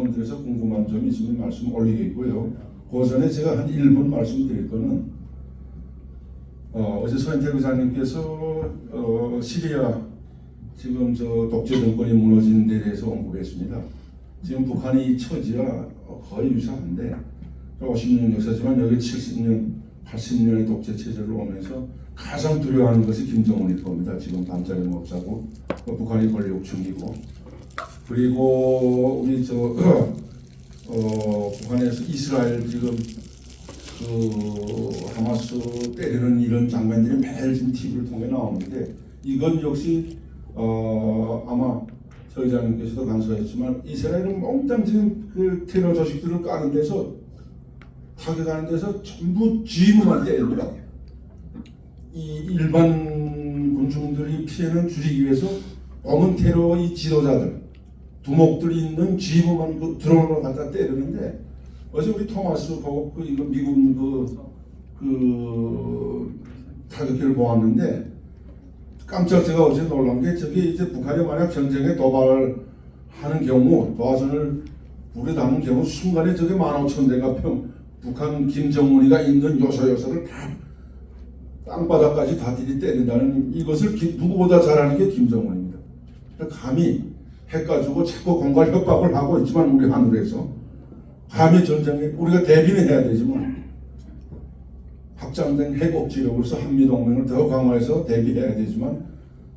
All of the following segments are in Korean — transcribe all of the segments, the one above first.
여러분들에서 궁금한 점이 있으면 말씀 올리겠고요. 그 전에 제가 한 1분 말씀드릴 거는 어제 서인태 의장님께서 시리아 지금 저 독재 정권이 무너진 데 대해서 언급했습니다. 지금 북한이 처지와 거의 유사한데 50년 역사지만 여기 70년, 80년의 독재 체제를 오면서 가장 두려워하는 것이 김정은일 겁니다. 지금 밤자리 못 자고 북한이 권력중이고 그리고 우리 북한에서 이스라엘 지금 그 하마스 때리는 이런 장면들이 매일 지금 TV를 통해 나오는데 이건 역시 아마 서 의장님께서도 간소했지만 이스라엘은 몽땅 지금 그 테러 조직들을 까는 데서 타격하는 데서 전부 지휘부만 때립니다. 이 일반 군중들이 피해는 줄이기 위해서 검은 테러의 지도자들 두목들이 있는 지휘부만 그 드론으로 갖다 때리는데 어제 우리 토마스 그 이거 미군 그 타격기를 보았는데 깜짝 제가 어제 놀란 게 저기 이제 북한이 만약 전쟁에 도발하는 경우 도화선을 불에 담은 경우 순간에 저게 15,000대가 북한 김정은이가 있는 요소를 다 땅바닥까지 다 들이때린다는 이것을 누구보다 잘하는 게 김정은입니다. 감히 핵 가지고 자꾸 공갈 협박을 하고 있지만 우리 하늘에서 감히 전쟁에 우리가 대비는 해야 되지만 확장된 핵 억지력으로서 한미동맹을 더 강화해서 대비해야 되지만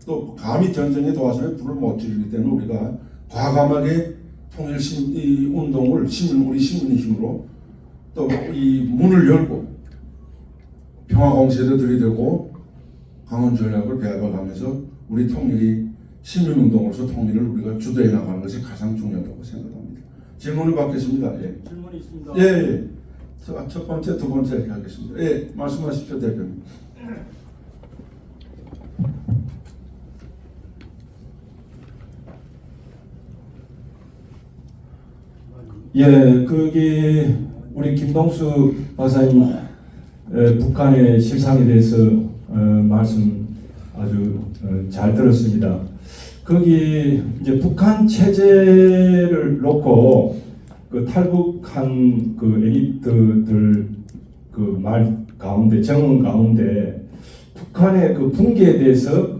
또 감히 전쟁의 도화선에 불을 못 지르기 때문에 우리가 과감하게 통일 운동을 우리 시민의 힘으로 또 이 문을 열고 평화 공세도 들이대고 강원 전략을 배워가면서 우리 통일이 시민운동으로서 통일을 우리가 주도해 나가는 것이 가장 중요하다고 생각합니다. 질문을 받겠습니다. 예. 질문이 있습니다. 예, 예. 첫 번째, 두 번째 이렇게 하겠습니다. 예, 말씀하십시오, 대표님. 예, 거기 우리 김동수 박사님 북한의 실상에 대해서 말씀 아주 잘 들었습니다. 거기 이제 북한 체제를 놓고 그 탈북한 그 엘리트들 그 말 가운데 정언 가운데 북한의 그 붕괴에 대해서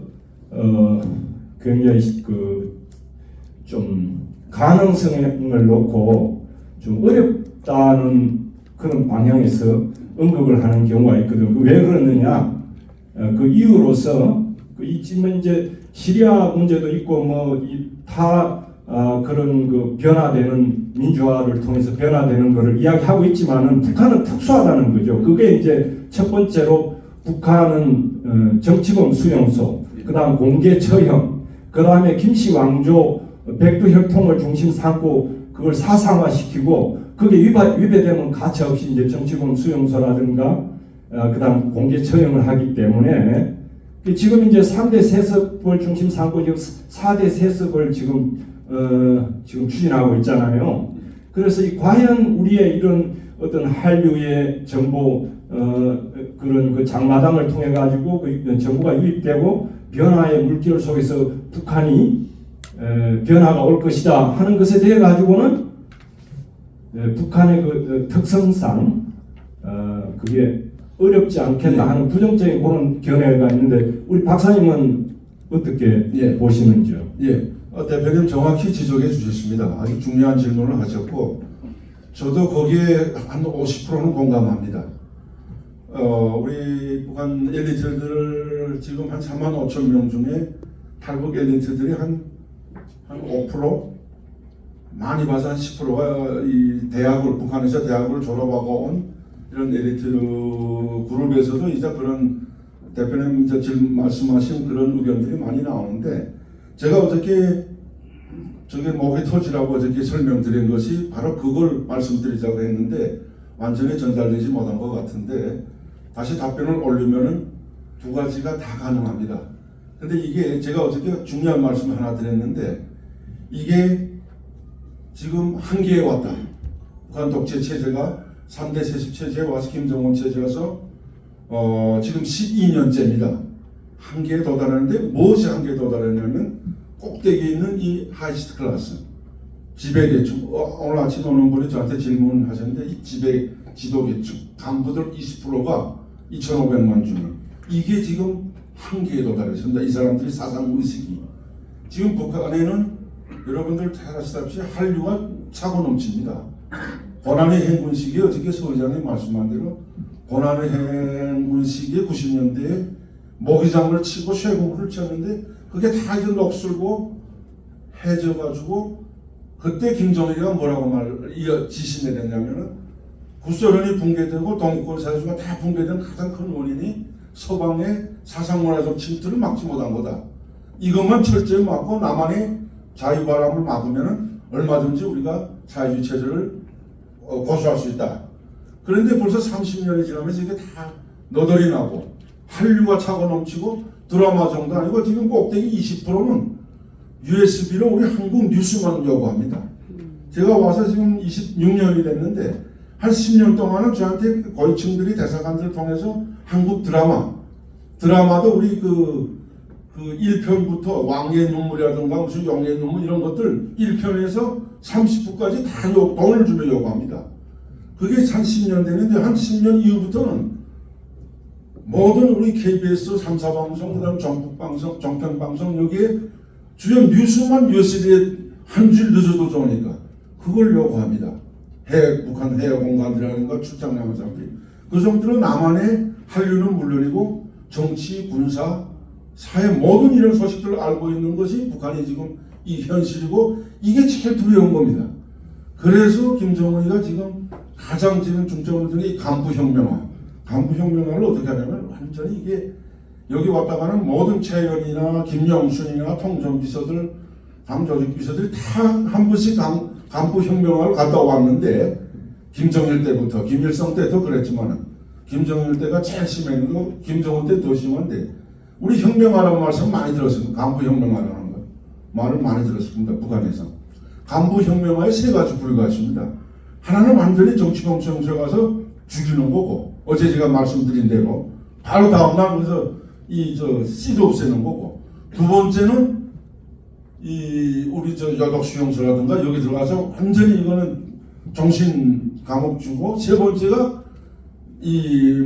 굉장히 그 좀 가능성을 놓고 좀 어렵다는 그런 방향에서 언급을 하는 경우가 있거든요. 왜 그러느냐? 그 이유로서 그 이쯤은 이제 시리아 문제도 있고 다 그런 그 변화되는 민주화를 통해서 변화되는 것을 이야기하고 있지만은 북한은 특수하다는 거죠. 그게 이제 첫 번째로 북한은 정치범 수용소, 그다음 공개 처형, 그다음에 김씨 왕조 백두 혈통을 중심 삼고 그걸 사상화시키고 그게 위배되면 가차없이 이제 정치범 수용소라든가 그다음 공개 처형을 하기 때문에 지금 이제 3대 세습을 중심 삼고 지금 4대 세습을 지금 추진하고 있잖아요. 그래서 과연 우리의 이런 어떤 한류의 정보 그런 그 장마당을 통해 가지고 그 정보가 유입되고 변화의 물결 속에서 북한이 변화가 올 것이다 하는 것에 대해 가지고는 북한의 그 특성상 그게 어렵지 않겠나 하는 부정적인 그런 견해가 있는데 우리 박사님은 어떻게 보시는지요? 예, 대표님 정확히 지적해 주셨습니다. 아주 중요한 질문을 하셨고 저도 거기에 한 50%는 공감합니다. 우리 북한 엘리트들 지금 한 4만 5천 명 중에 탈북 엘리트들이 한 5%? 많이 봐서 한 10%가 이 북한에서 대학을 졸업하고 온 이런 엘리트 그룹에서도 이제 그런 대표님 이제 지금 말씀하신 그런 의견들이 많이 나오는데 제가 어저께 저게 목이 터지라고 어저께 설명드린 것이 바로 그걸 말씀드리자고 했는데 완전히 전달되지 못한 것 같은데 다시 답변을 올리면은 두 가지가 다 가능합니다. 근데 이게 제가 어저께 중요한 말씀 하나 드렸는데 이게 지금 한계에 왔다. 북한 독재 체제가 3대 세습 체제에 와서 김정은 체제에 와서 지금 12년째입니다. 한계에 도달하는데 무엇이 한계에 도달하냐면 꼭대기에 있는 이 하이스트 클래스 지배계층, 오늘 아침 어느 분이 저한테 질문하셨는데 이 지도계층 간부들 20%가 2,500만 주민, 이게 지금 한계에 도달했습니다. 이 사람들이 사상의식이. 지금 북한에는 여러분들 잘 아시다시피 한류가 차고 넘칩니다. 고난의 행군 시기에 어저께 서의장님 말씀한 대로 고난의 행군 시기에 90년대에 모기장을 치고 쇠고물을 쳤는데 그게 다 이제 녹슬고 해져가지고 그때 김정일이가 뭐라고 지시 내렸냐면은 구소련이 붕괴되고 동구권 사회주의가 다 붕괴된 가장 큰 원인이 서방의 사상문화적 침투를 막지 못한 거다. 이것만 철저히 막고 남한의 자유바람을 막으면은 얼마든지 우리가 사회주의 체제를 고수할 수 있다. 그런데 벌써 30년이 지나면서 이게 다 너덜이 나고 한류가 차고 넘치고 드라마 정도 아니고 지금 꼭대기 20%는 USB로 우리 한국 뉴스만 요구합니다. 제가 와서 지금 26년이 됐는데 한 10년 동안은 저한테 고위층들이 대사관들을 통해서 한국 드라마도 우리 그 1편부터 왕의 눈물이라든가 무슨 용의 눈물 이런 것들 1편에서 30부까지 다 돈을 주며 요구합니다. 그게 한 10년 되는데 한 10년 이후부터는 모든 우리 KBS 3사 방송, 그 다음 전국방송, 정편방송 여기에 주요 뉴스만 USB에 한 줄 늦어도 좋으니까 그걸 요구합니다. 북한 해외 공간이라든가 출장 나간 사람들이. 그 정도로 남한의 한류는 물론이고 정치, 군사, 사회 모든 이런 소식들을 알고 있는 것이 북한이 지금 이 현실이고 이게 제일 두려운 겁니다. 그래서 김정은이가 지금 가장 지금 중점을 두는 이 간부혁명화를 어떻게 하냐면 완전히 이게 여기 왔다가는 모든 최현이나 김영순이나 통전비서들, 당조직비서들이 다 한 번씩 간부혁명화를 갔다 왔는데 김정일 때부터 김일성 때도 그랬지만 김정일 때가 제일 심했고 김정은 때 더 심한데 우리 혁명화라는 말씀 많이 들었습니다. 간부혁명화라는 거 말을 많이 들었습니다. 북한에서 간부혁명화에 세 가지 부류가 있습니다. 하나는 완전히 정치범청소에 가서 죽이는 거고 어제 제가 말씀드린 대로 바로 다음날 그래서 씨도 없애는 거고, 두 번째는 우리 여독수용소라든가 여기 들어가서 완전히 이거는 정신 감옥 주고, 세 번째가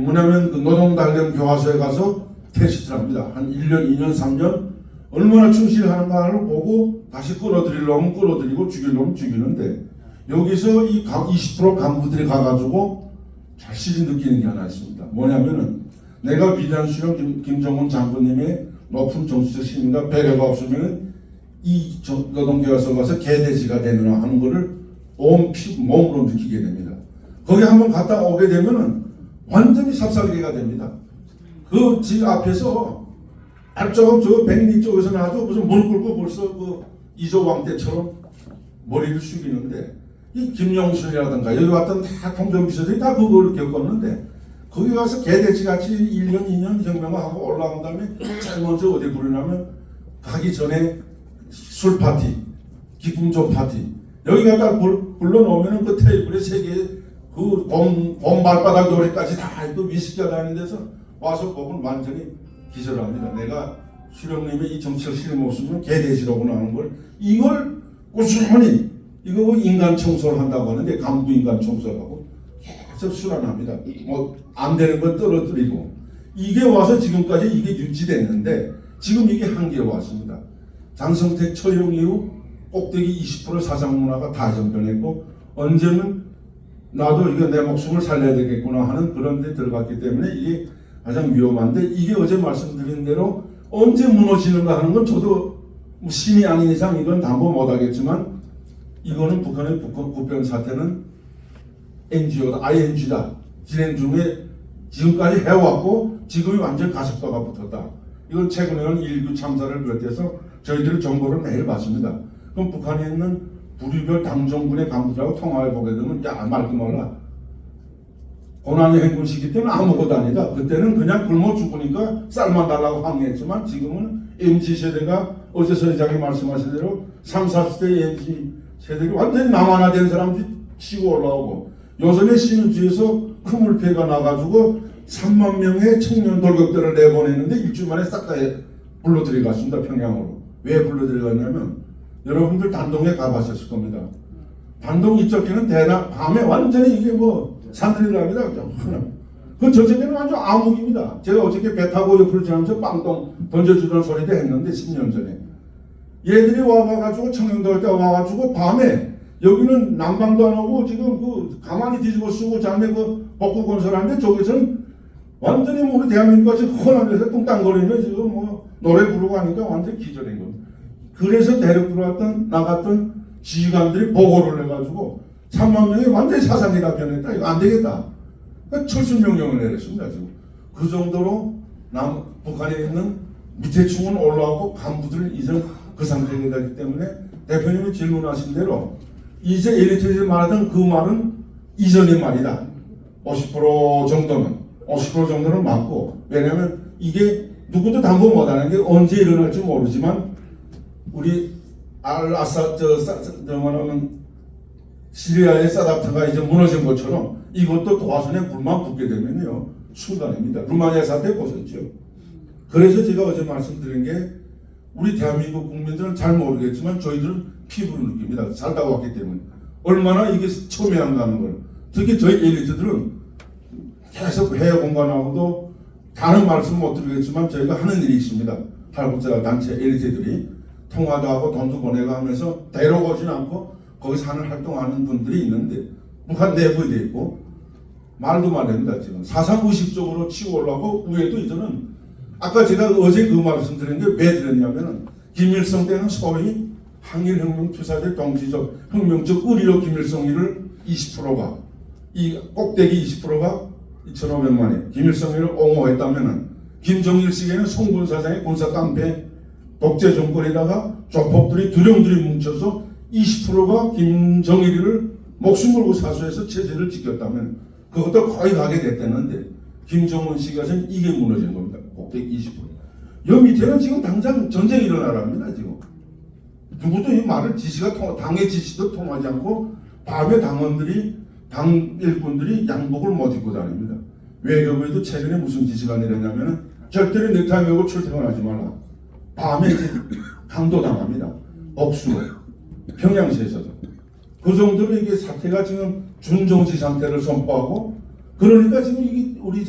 뭐냐면 그 노동단련 교화소에 가서 테스트를 합니다. 한 1년, 2년, 3년 얼마나 충실하는가를 보고 다시 끌어들이려면 끌어들이고 죽이려면 죽이는데, 여기서 이 20% 간부들이 가가지고 절실히 느끼는 게 하나 있습니다. 뭐냐면은 내가 위대한 수령 김정은 장군님의 높은 정치적 신임과 배려가 없으면 이 노동교화소 가서 개돼지가 되느냐 하는 거를 온 몸으로 느끼게 됩니다. 거기 한번 갔다 오게 되면은 완전히 삽살개가 됩니다. 그 집 앞에서 앞쪽 저 백리 쪽에서 나도 무슨 무릎 꿇고 벌써 그 이조왕 때처럼 머리를 숙이는데, 이 김영순이라든가 여기 왔던 다 통정비서들이 다 그걸 겪었는데, 거기 가서 개돼지같이 1년, 2년 혁명하고 올라온 다음에 제일 먼저 어디 부르냐면 가기 전에 술 파티, 기쁨조 파티. 여기 갖다 불러놓으면 그 테이블에 세 개, 그 곰 발바닥 노래까지 다 그 위스키가 다니는 데서 와서 보면 완전히 기절합니다. 내가 수령님의 이 정치적 실험 없으면 개돼지라고 나오는 걸, 이걸 꾸준히 이거 인간 청소를 한다고 하는데, 간부 인간 청소하고 계속 수란합니다. 뭐 안 되는 건 떨어뜨리고, 이게 와서 지금까지 이게 유지됐는데 지금 이게 한계에 왔습니다. 장성택 처형 이후 꼭대기 20% 사상문화가 다 전변했고, 언제는 나도 이거 내 목숨을 살려야 되겠구나 하는 그런 데 들어갔기 때문에 이게 가장 위험한데, 이게 어제 말씀드린 대로 언제 무너지는가 하는 건 저도 신이 아닌 이상 이건 담보 못하겠지만, 이거는 북한의 국변 사태는 NGO다, ING다. 진행 중에 지금까지 해왔고 지금이 완전 가속도가 붙었다. 이건 최근에는 1.9 참사를 비롯해서 저희들이 정보를 매일 받습니다. 그럼 북한에 있는 부류별 당정군의 간부들하고 통화해 보게 되면, 야, 말도 말라. 고난의 행군 시기 때는 아무것도 아니다. 그때는 그냥 굶어 죽으니까 쌀만 달라고 항의했지만, 지금은 MZ세대가 어제 서의장이 말씀하신 대로 3, 40대 MZ 세대가 완전히 남한화된 사람들이 치고 올라오고, 요선에 신우주에서 크물패가 나가지고 3만 명의 청년 돌격대를 내보내는데 일주일 만에 싹 다 불러 들여갔습니다. 평양으로. 왜 불러 들여갔냐면, 여러분들 단동에 가봤었을 겁니다. 반동 이쪽에는 대낮 밤에 완전히 이게 뭐 산들이 납니다. 그 저쪽에는 완전 암흑입니다. 제가 어저께 배 타고 옆으로 지나면서 빵똥 던져주던 소리도 했는데 10년 전에 얘들이 와가지고 청년도 때 와가지고 밤에 여기는 난방도 안 하고 지금 그 가만히 뒤집어 쓰고 자매 그 벚꽃 건설하는데 저기서는 완전히 뭐 우리 대한민국같이 훤한 데서 뚱땅거리며 지금 뭐 노래 부르고 하니까 완전히 기절인 겁니다. 그래서 대륙 들어왔던 나갔던 지휘관들이 보고를 해가지고 3만 명이 완전히 사상이 다 변했다. 이거 안 되겠다. 철수 명령을 내렸습니다. 지금 그 정도로 북한에 있는 밑에 층은 올라오고 간부들은 이전 그 상태가 되기 때문에 대표님이 질문하신 대로 이제 엘리트들이 말하던 그 말은 이전의 말이다. 50% 정도는 맞고, 왜냐하면 이게 누구도 담보 못하는 게 언제 일어날지 모르지만 우리 알아사 뭐냐면 시리아의 사다트가 이제 무너진 것처럼 이것도 도화선에 불만 붙게 되면요 순간입니다. 루마니아 사태 보셨죠? 그래서 제가 어제 말씀드린 게 우리 대한민국 국민들은 잘 모르겠지만 저희들은 피부로 느낍니다. 살다 왔기 때문에 얼마나 이게 첨예한가는 걸. 특히 저희 엘리트들은 계속 해외 공간하고도 다른 말씀 못 드리겠지만 저희가 하는 일이 있습니다. 탈북자 단체 엘리트들이 통화도 하고 돈도 보내고 하면서 데려오진 않고 거기서 하는 활동하는 분들이 있는데 북한 내부에 돼 있고 말도 말합니다. 지금 사상의식적으로 치고 올라오고 위에도 이제는 아까 제가 어제 그 말씀드린 게 왜 드렸냐면은 김일성 때는 소위 항일혁명 투사들 동지적 혁명적 의리로 김일성이를 20%가 이 꼭대기 20%가 2,500만에 김일성이를 옹호했다면은 김정일 시기에는 송군사장의 군사 깡패 독재 정권에다가 조폭들이 두령들이 뭉쳐서 20%가 김정일이를 목숨 걸고 사수해서 체제를 지켰다면 그것도 거의 가게 됐다는데 김정은 시기에서는 이게 무너진 겁니다. 꼭대기 20%. 여 밑에는 지금 당장 전쟁이 일어나랍니다. 지금 누구도 이 말을 당의 지시도 통하지 않고 밤에 당원들이 당 일꾼들이 양복을 못 입고 다닙니다. 외교부에도 최근에 무슨 지시가 내렸냐면은 절대로 넥타이 메고 출퇴근하지 말라. 밤에 이제 강도당합니다. 억수로 평양시에서도 그 정도로 이게 사태가 지금 준정지 상태를 선포하고 그러니까 지금 이게 우리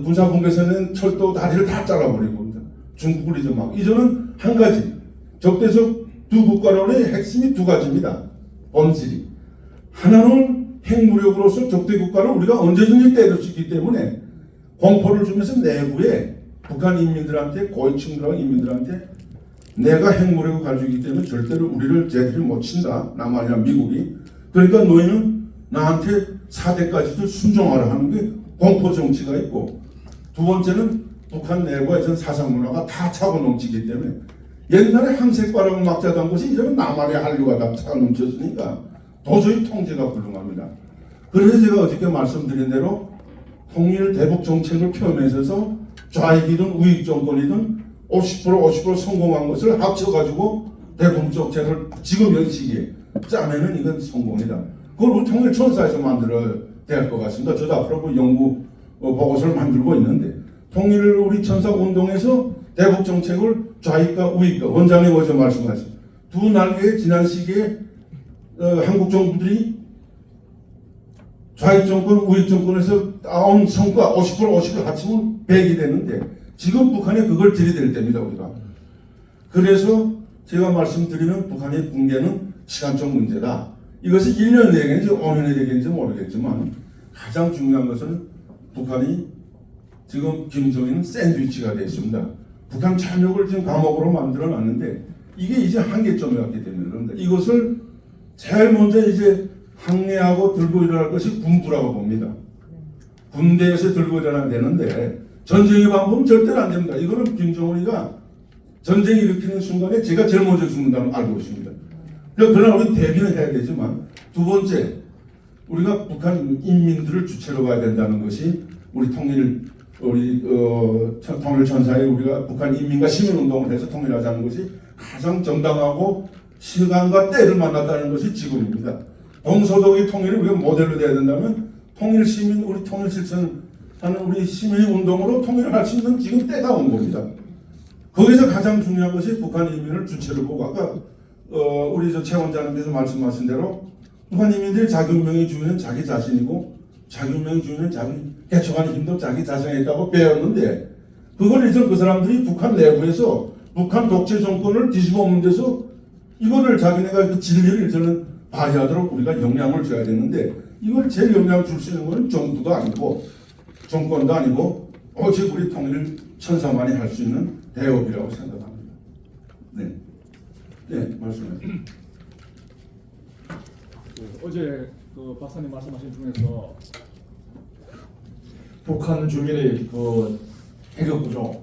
군사분계선은 철도 다리를 다 잘라버린 겁니다. 중국을 이제 막 이제는 한 가지 적대적 두 국가론의 핵심이 두 가지입니다. 본질이 하나는 핵무력으로서 적대 국가를 우리가 언제든지 때릴 수 있기 때문에 공포를 주면서 내부에 북한 인민들한테 고위층들하고 인민들한테 내가 핵무력을 가지고 있기 때문에 절대로 우리를 쟤들이 못 친다. 남한이나 미국이. 그러니까 너희는 나한테 4대까지도 순종하라 하는 게 공포 정치가 있고 두 번째는 북한 내부의 전 사상 문화가 다 차고 넘치기 때문에 옛날에 항색바람을 막자던 것이 이제는 남한의 한류가 다 차고 넘쳤으니까 도저히 통제가 불능합니다. 그래서 제가 어저께 말씀드린 대로 통일 대북 정책을 표현해서 좌익이든 우익 정권이든 50% 성공한 것을 합쳐가지고 대북 정책을 지금 현 시기에 짜내는 이건 성공이다. 그걸 우리 통일천사에서 만들어야 될 것 같습니다. 저도 앞으로 그 연구 보고서를 만들고 있는데 통일 우리 천사 운동에서 대북 정책을 좌익과 우익과 원장님 어제 말씀하신 두 날개의 지난 시기에 한국 정부들이 좌익 정권, 우익 정권에서 따온 성과 50% 합치면 100이 되는데 지금 북한이 그걸 들이댈 때입니다. 우리가. 그래서 제가 말씀드리는 북한의 붕괴는 시간적 문제다. 이것이 1년 내겠는지 5년이 되겠는지 모르겠지만 가장 중요한 것은 북한이 지금 김정일은 샌드위치가 됐습니다. 북한 참역을 지금 감옥으로 만들어놨는데 이게 이제 한계점에 왔기 때문에 그런데 이것을 제일 먼저 이제 항해하고 들고 일어날 것이 군부라고 봅니다. 군대에서 들고 일어나야 되는데 전쟁의 방법은 절대로 안 됩니다. 이거는 김정은이가 전쟁 일으키는 순간에 제가 제일 먼저 죽는다는 알고 있습니다. 그러나 우리 대비는 해야 되지만 두 번째 우리가 북한 인민들을 주체로 가야 된다는 것이 우리 통일천사에 우리가 북한 인민과 시민운동을 해서 통일하자는 것이 가장 정당하고 시간과 때를 만났다는 것이 지금입니다. 동서독의 통일을 우리가 모델로 돼야 된다면 통일시민 우리 통일실천하는 우리 시민운동으로 통일을 할 수 있는 지금 때가 온 겁니다. 거기서 가장 중요한 것이 북한 인민을 주체로 보고 아까 우리 저 최 원장님께서 말씀하신 대로 북한 인민들이 자기 운명의 주인은 자기 자신이고 자기 운명의 주인은 자기 개척하는 힘도 자기 자신에 있다고 배웠는데 그걸 이제 그 사람들이 북한 내부에서 북한 독재 정권을 뒤집어 엎는 데서 이거를 자기네가 그 진리를 저는 발휘하도록 우리가 영향을 줘야 되는데 이걸 제일 영향을 줄 수 있는 것은 정부도 아니고 정권도 아니고 오직 우리 통일 천사만이 할 수 있는 대업이라고 생각합니다. 네, 네 말씀하세요. 어제 그 박사님 말씀하신 중에서 북한 주민의 그 해급 구조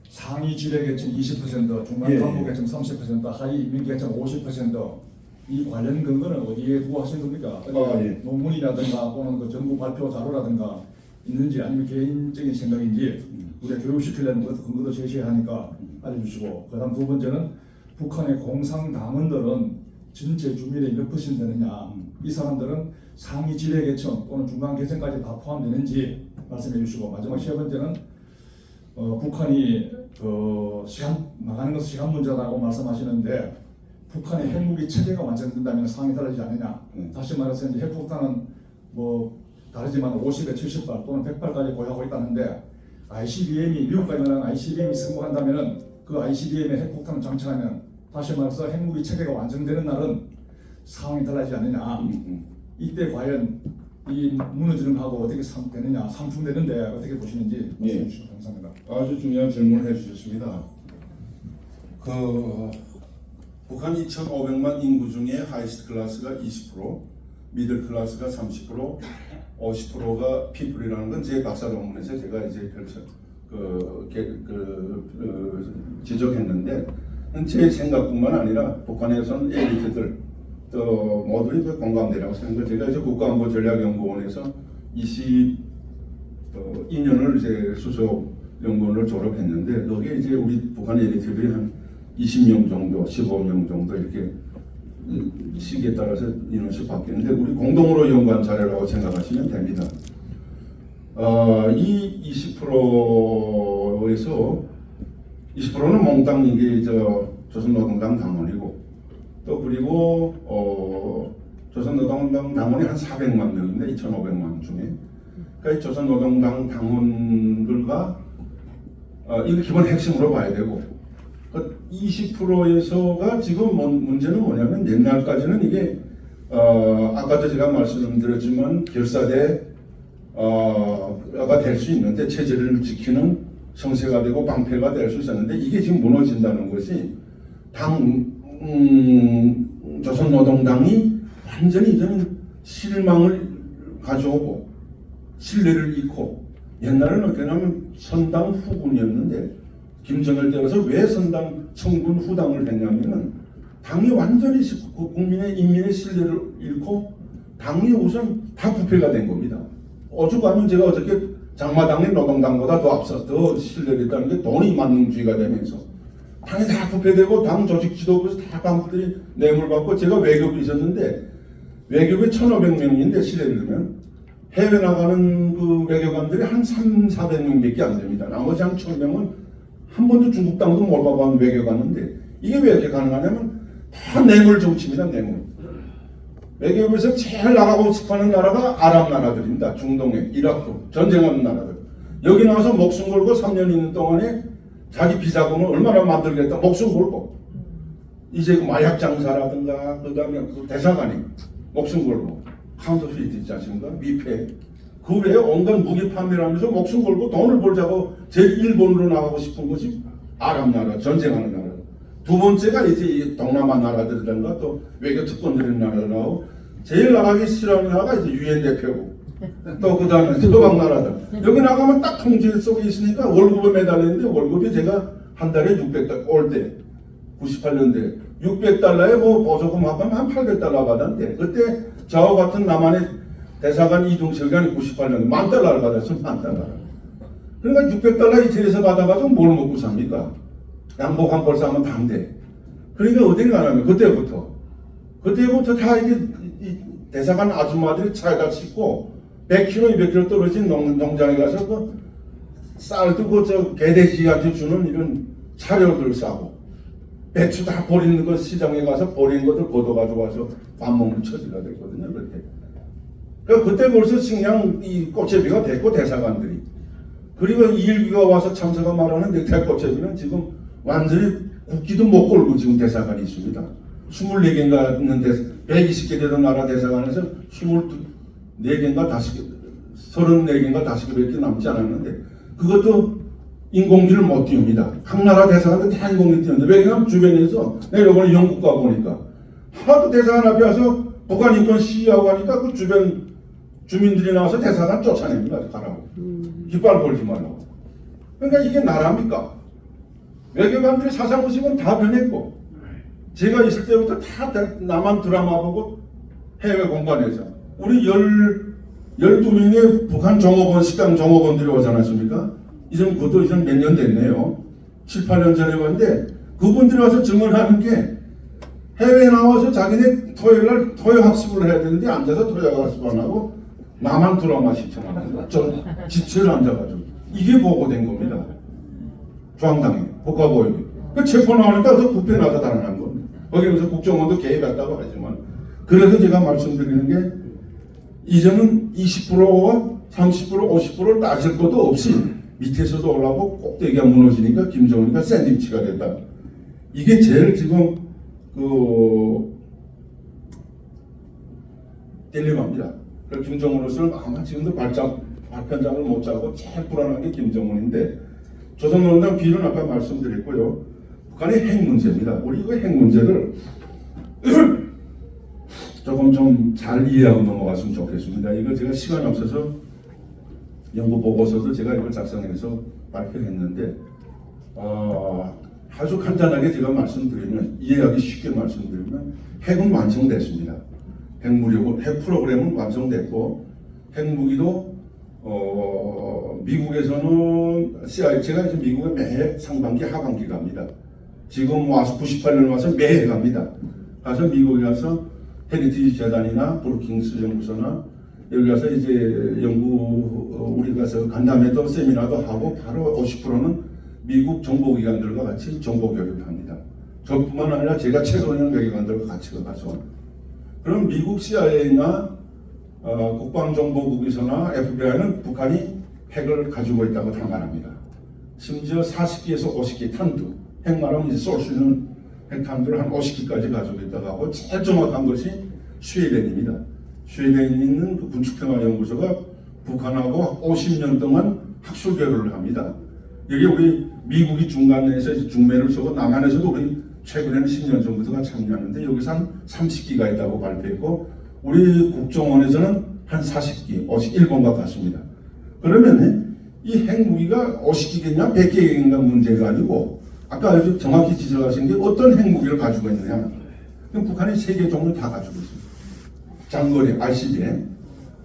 상위 지뢰계층 20%, 중간 예, 간부계층 30%, 하위 인민계층 50%이 관련 근거는 어디에 두고 하신 겁니까? 예. 논문이라든가 또는 그 정부 발표 자료라든가 있는지 아니면 개인적인 생각인지 우리가 교육시키려는 것 근거도 제시하니까 알려주시고 그다음 두 번째는 북한의 공상당원들은 전체 주민의 몇 퍼센트 되느냐 이 사람들은 상위 지뢰계층 또는 중간 계층까지 다 포함되는지 말씀해 주시고 마지막 세 번째는 북한이 그 시간 나가는 것은 시간 문제라고 말씀하시는데 북한의 핵무기 체계가 완성된다면 상황이 달라지지 않느냐. 다시 말해서 이제 핵폭탄은 뭐 다르지만 50에 70발 또는 100발까지 보유하고 있다는데 ICBM이 미국까지 말하는 ICBM이 성공한다면은 그 ICBM에 핵폭탄을 장착하면 다시 말해서 핵무기 체계가 완성되는 날은 상황이 달라지지 않느냐. 이때 과연 이 무너지는 거하고 어떻게 되느냐 상충되는데 어떻게 보시는지 말씀해 주시면 감사합니다. 아주 중요한 질문을 해주셨습니다. 그 북한 2,500만 인구 중에 하이스트 클래스가 20%, 미들 클래스가 30%, 50%가 피플이라는 건 제 박사 논문에서 제가 이제 지적했는데 제 생각뿐만 아니라 북한에서는 엘리트들 또 모두의 그 공감대라고 생각해요. 제가 이제 국가안보전략연구원에서 22년을 이제 수석 연구원을 졸업했는데 여기에 이제 우리 북한 엘리트들이 한 20명 정도, 15명 정도 이렇게 시기에 따라서 인원수 바뀌는데 우리 공동으로 연구한 자료라고 생각하시면 됩니다. 이 20%에서 20%는 몽땅 이게 조선노동당 당원이고 또 그리고 조선노동당 당원이 한 400만 명인데 2,500만 중에 그러니까 조선노동당 당원들과 이거 기본 핵심으로 봐야 되고 20%에서가 지금 문제는 뭐냐면 옛날까지는 이게 아까도 제가 말씀드렸지만 결사대가 될 수 있는데 체제를 지키는 성세가 되고 방패가 될 수 있었는데 이게 지금 무너진다는 것이 조선노동당이 완전히 이제는 실망을 가져오고 신뢰를 잃고 옛날에는 어떻게 하면 선당 후군이었는데 김정일 때라서 왜 선당 청군 후당을 했냐면은 당이 완전히 국민의 인민의 신뢰를 잃고 당이 우선 다 부패가 된 겁니다. 오죽하면 제가 어저께 장마당이 노동당보다 더 신뢰를 했다는 게 돈이 만능주의가 되면서 당이 다 부패되고 당 조직 지도부에서 다 간부들이 뇌물 받고 제가 외교부에 있었는데 외교부에 1,500명인데 신뢰를 들면 해외 나가는 그 외교관들이 한 300~400명밖에 안 됩니다. 나머지 한 1,000명은 한 번도 중국 땅도 못 봐본 외교관인데 이게 왜 이렇게 가능하냐면 다 뇌물 정치입니다. 뇌물. 외교부에서 제일 나가고 싶어하는 나라가 아랍 나라들입니다. 중동에 이라크 전쟁하는 나라들. 여기 나와서 목숨 걸고 3년 있는 동안에 자기 비자금을 얼마나 만들겠다 목숨 걸고 이제 그 마약 장사라든가 그다음에 그 대사관이 목숨 걸고 카운터피트 있지 않습니까? 미패 그 외에 온갖 무기 판매를 하면서 목숨 걸고 돈을 벌자고 제일 일본으로 나가고 싶은 것이 아랍 나라 전쟁하는 나라. 두 번째가 이제 이 동남아 나라들이란가 또 외교 특권들인 나라라고 제일 나가기 싫어하는 나라가 이제 유엔 대표고 또 그 다음에 서방 나라들 여기 나가면 딱 통제 속에 있으니까 월급을 매달리는데 월급이 제가 한 달에 600달러 올 때 98년대 600달러에 뭐 보조금 합하면 한 800달러 받았는데 그때 저와 같은 남한의 대사관 이동철관이 98년 $10,000를 받았어요. $10,000. 그러니까 600달러 이태리에서 받아가지고 뭘 먹고 삽니까? 양복 한 벌 사면 반대. 그러니까 어딜 가냐면 그때부터 다 이게 대사관 아줌마들이 차에다 싣고 100km, 200km 떨어진 농장에 가서 그 쌀도 그 개돼지한테 주는 이런 차료들 싸고 배추 다 버리는 거 시장에 가서 버리는 것들 걷어가지고 와서 밥 먹는 처지가 됐거든요. 그때. 그러니까 그때 벌써 식량 이 꽃제비가 됐고 대사관들이. 그리고 이일기가 와서 참사가 말하는 넥타이 꽃제비는 지금 완전히 국기도 못 걸고 지금 대사관이 있습니다. 24개인가 있는데 120개 되던 나라 대사관에서 24개인가 5개, 34개인가 5개밖에 남지 않았는데 그것도 인공기를 못 띄웁니다. 각 나라 대사관도 다 인공기 띄우는데 왜냐하면 주변에서 내가 이번에 영국 가보니까 하도 대사관 앞에 와서 북한 인권 시위하고 하니까 그 주변 주민들이 나와서 대사관 쫓아냅니다. 가라고. 깃발 벌지 말라고. 그러니까 이게 나라입니까? 외교관들의 사상의식은 다 변했고 제가 있을 때부터 다 남한 드라마 보고 해외 공부해서 우리 12명의 북한 종업원, 식당 종업원들이 오지 않았습니까? 이전 그것도 이전 몇 년 됐네요. 7, 8년 전에 왔는데 그분들이 와서 증언하는 게 해외에 나와서 자기네 토요일날 토요 학습을 해야 되는데 앉아서 토요 학습 안 하고 나만 드라마 시청하는 거야. 저 지체를 앉아가지고 이게 보고된 겁니다. 중앙당에 국가보육이. 그 체포 나오니까 그 국회 나서 달아난 겁니다. 거기서 국정원도 개입했다고 하지만 그래서 제가 말씀드리는 게 이제는 20%와 30%, 50%를 따질 것도 없이 밑에서도 올라오고 꼭대기가 무너지니까 김정은이가 샌드위치가 됐다. 이게 제일 지금 딜레마입니다. 김정은으로서는 아마 지금도 발편장을 못 잡고 제일 불안한 게 김정은인데 조선노동당 비는 아까 말씀드렸고요. 북한의 핵 문제입니다. 우리 그 핵 문제를 조금 좀 잘 이해하고 넘어갔으면 좋겠습니다. 이거 제가 시간이 없어서 연구 보고서도 제가 이걸 작성해서 발표했는데 아주 간단하게 제가 말씀드리면 이해하기 쉽게 말씀드리면 핵은 완성됐습니다. 핵무력, 핵 프로그램은 완성됐고 핵무기도 미국에서는 CIA, 제가 이제 미국에 매해 상반기 하반기 갑니다. 지금 와서 98년 와서 매해 갑니다. 가서 미국에 가서 헤리티지 재단이나 브루킹스 연구소나 여기 가서 이제 우리 가서 간담회도 세미나도 하고 바로 50%는 미국 정보기관들과 같이 정보교육을 합니다. 저뿐만 아니라 제가 최근에는 외교관들과 같이 가서 그럼 미국 CIA나 국방정보국에서나 FBI는 북한이 핵을 가지고 있다고 단언합니다. 심지어 40기에서 50기 탄두, 핵 말하면 이제 쏠 수 있는 핵탄두를 한 50기까지 가지고 있다고 하고 제일 정확한 것이 스웨덴입니다. 스웨덴에 있는 그 군축평화연구소가 북한하고 50년 동안 학술 교류를 합니다. 여기 우리 미국이 중간에서 중매를 서고 남한에서도 우리 최근에는 10년 전부터가 참여하는데 여기서 한 30기가 있다고 발표했고 우리 국정원에서는 한 40기, 51번과 같습니다. 그러면 이 핵무기가 50기겠냐 100기겠냐 문제가 아니고 아까 아주 정확히 지적하신 게 어떤 핵무기를 가지고 있느냐. 그럼 북한이 3개 종류 다 가지고 있습니다. 장거리 ICBM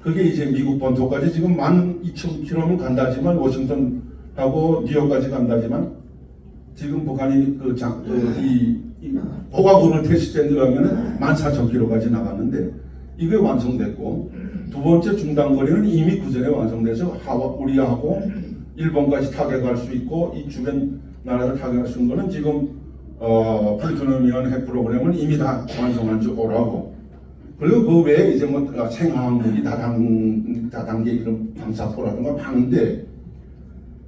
그게 이제 미국 본토까지 지금 12,000km는 간다지만 워싱턴하고 뉴욕까지 간다지만 지금 북한이 이 고가구를 테스트에 가면은 14,000km까지 나갔는데 이게 완성됐고 두 번째 중단거리는 이미 그 전에 완성돼서 우리하고 일본까지 타격할 수 있고 이 주변 나라를 타격할 수 있는 거는 지금 플루토늄이라는 핵 프로그램은 이미 다 완성한 지 오라고 그리고 그 외에 이제 뭐 생화학무기 다단계 이런 방사포라든가 많은데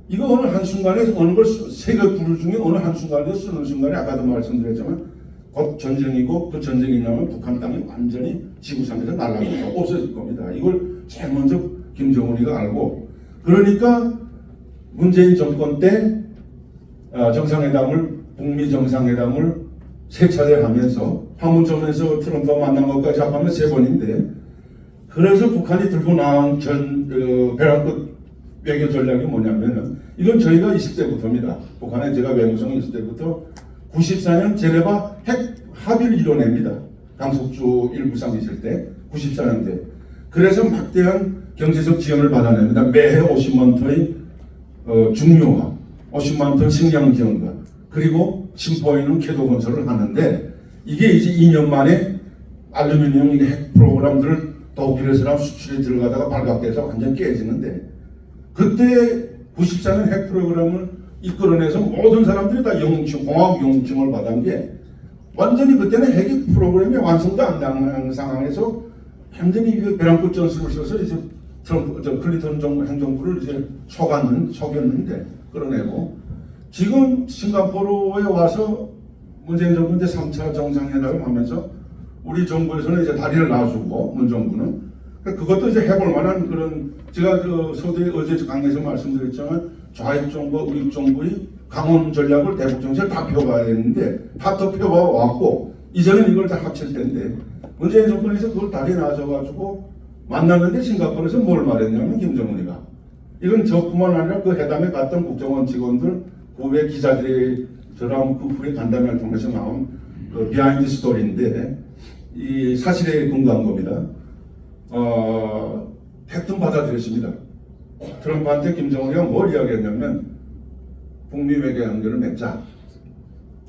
이거 어느 한순간에 어느 걸 세 개 부류 중에 어느 한순간에 쓰는 순간에 아까도 말씀드렸지만 곧 전쟁이고 그 전쟁이 나면 북한 땅이 완전히 지구상에서 날아가고 없어질 겁니다. 이걸 제일 먼저 김정은이가 알고 그러니까 문재인 정권 때 북미 정상회담을 3차례 하면서 판문점에서 트럼프와 만난 것까지 합하면 3번인데 그래서 북한이 들고 나온 벼랑끝 외교 전략이 뭐냐면은 이건 저희가 있을 때부터입니다. 북한에 제가 외무성이 있을 때부터 94년 제네바 핵 합의를 이뤄냅니다. 강석주 일부상 있을 때 94년대. 그래서 막대한 경제적 지원을 받아냅니다. 매해 50만 톤의 중요화, 50만 톤 식량 지원과 그리고 심포에 있는 궤도 건설을 하는데 이게 이제 2년 만에 알루미늄 핵 프로그램들을 독일에서랑 수출이 들어가다가 발각돼서 완전 깨지는데 그때 94년 핵 프로그램을 이끌어내서 모든 사람들이 다 영증, 공학 영증을 받은 게 완전히 그때는 핵이 프로그램이 완성도 안 된 상황에서 완전히 그 벼랑끝 전술을 써서 이제 클린턴 행정부를 이제 속였는데 끌어내고 지금 싱가포르에 와서 문재인 정부 이제 3차 정상회담을 하면서 우리 정부에서는 이제 다리를 놔주고 문정부는 그것도 이제 해볼 만한 그런 제가 그 서두에 어제 강의에서 말씀드렸지만 좌익 정부, 우익 정부의 강원 전략을 대북 정책을 다 펴가야 했는데 다 더 펴봐 왔고 이제는 이걸 다 합칠 텐데 문재인 정권에서 그걸 다리 놔줘가지고 만났는데 싱가포르에서 뭘 말했냐면 김정은이가 이건 저뿐만 아니라 그 회담에 갔던 국정원 직원들 고외 기자들이 저랑 그 후에 간담회를 통해서 나온 그 비하인드 스토리인데 이 사실에 근거한 겁니다. 팩트는 받아들였습니다. 트럼프한테 김정은이가 뭘 이야기했냐면 북미 외교 관계를 맺자.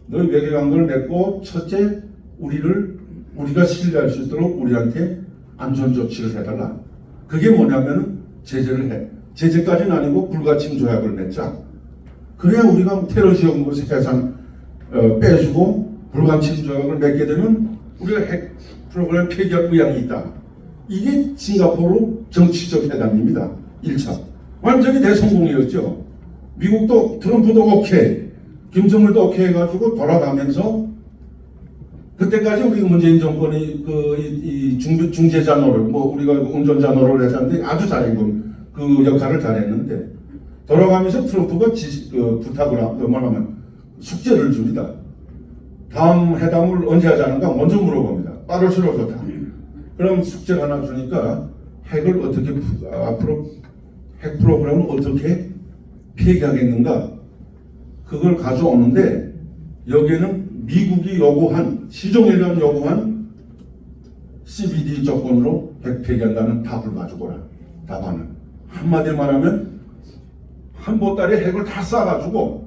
너희 외교 관계를 맺고 첫째 우리가 신뢰할 수 있도록 우리한테 안전 조치를 해달라. 그게 뭐냐면 제재를 해. 제재까지는 아니고 불가침 조약을 맺자. 그래야 우리가 테러 지역 곳에 해상 빼주고 불가침 조약을 맺게 되면 우리가 핵 프로그램 폐기할 의향이 있다. 이게 싱가포르 정치적 회담입니다. 1차. 완전히 대성공이었죠. 미국도 트럼프도 오케이, 김정일도 오케이 해가지고 돌아가면서 그때까지 우리 문재인 정권이 이 중재자 노릇, 뭐 우리가 운전자 노릇을 했는데 아주 잘했고 그 역할을 잘했는데 돌아가면서 트럼프가 부탁을 말하면 숙제를 줍니다. 다음 회담을 언제 하자는가 먼저 물어봅니다. 빠를수록 좋다. 그럼 숙제를 하나 주니까 핵을 어떻게 앞으로 핵 프로그램을 어떻게 폐기하겠는가 그걸 가져오는데 여기에는 미국이 요구한 시종일관 요구한 CBD 조건으로 핵 폐기한다는 답을 가지고 오라. 답안을 한마디로 말하면 한 보따리 핵을 다 쏴가지고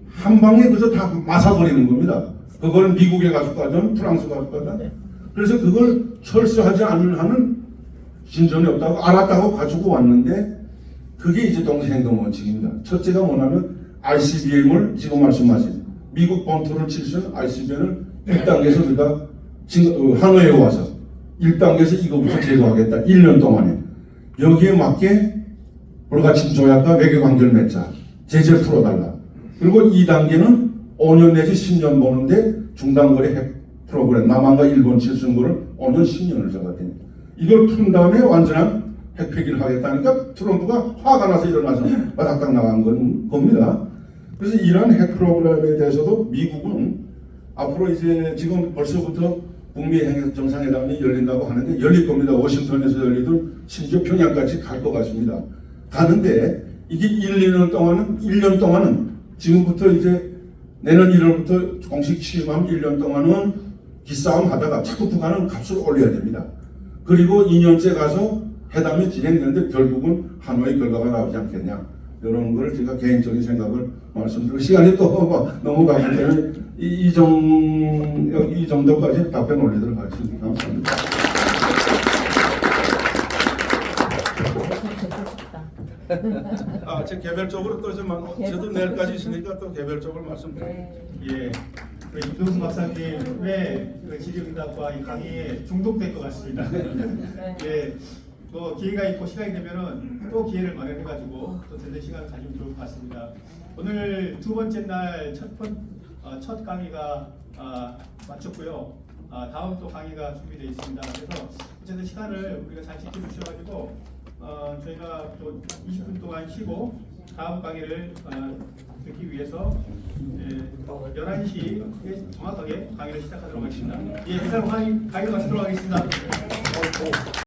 한 방에 그저 다 마사버리는 겁니다. 그걸 미국에 가지고 가든 프랑스 가지고 가든 그래서 그걸 철수하지 않는 한은 진전이 없다고 알았다고 가지고 왔는데 그게 이제 동시행동 원칙입니다. 첫째가 뭐냐면 ICBM을 지금 말씀하신 미국 본토를 칠 수 있는 ICBM을 1단계에서 우리가 하노이에 와서 1단계에서 이거부터 제거하겠다. 1년 동안에 여기에 맞게 불가침 조약과 외교관계를 맺자. 제재 풀어달라. 그리고 2단계는 5년 내지 10년 보는데 중단거리 핵 프로그램 남한과 일본 칠 수 있는 거를 5년 10년을 잡았대요. 이걸 푼 다음에 완전한 핵 폐기를 하겠다니까 트럼프가 화가 나서 일어나서 바닥딱 나간 겁니다. 그래서 이러한 핵 프로그램에 대해서도 미국은 앞으로 이제 지금 벌써부터 북미 정상회담이 열린다고 하는데 열릴 겁니다. 워싱턴에서 열리든 심지어 평양까지 갈 것 같습니다. 가는데 이게 1년 동안은 지금부터 이제 내년 1월부터 공식 취임하면 1년 동안은 기싸움 하다가 자꾸 북한은 값을 올려야 됩니다. 그리고 2년째 가서 회담이 진행되는데 결국은 하노이 결과가 나오지 않겠냐. 이런 걸 제가 개인적인 생각을 말씀드리고 시간이 또 넘어가기 때문에 이 정도까지 답변 올리도록 하겠습니다. 감사합니다. 제 개별적으로 또 좀 저도 내일까지 있으니까 또 개별적으로 말씀드릴게요. 예, 김동수 박사님 왜 지리응답과 이 강의에 중독될 것 같습니다. 예, 뭐 기회가 있고 시간이 되면은 또 기회를 마련해가지고 또 듣는 시간을 가지면 좋을 것 같습니다. 오늘 두 번째 날 첫 강의가 마쳤고요. 다음 또 강의가 준비되어 있습니다. 그래서 어쨌든 시간을 우리가 잘 지켜주셔가지고 저희가 또 20분 동안 쉬고 다음 강의를 듣기 위해서 11시에 정확하게 강의를 시작하도록 하겠습니다. 예, 이상 강의를 마치도록 하겠습니다.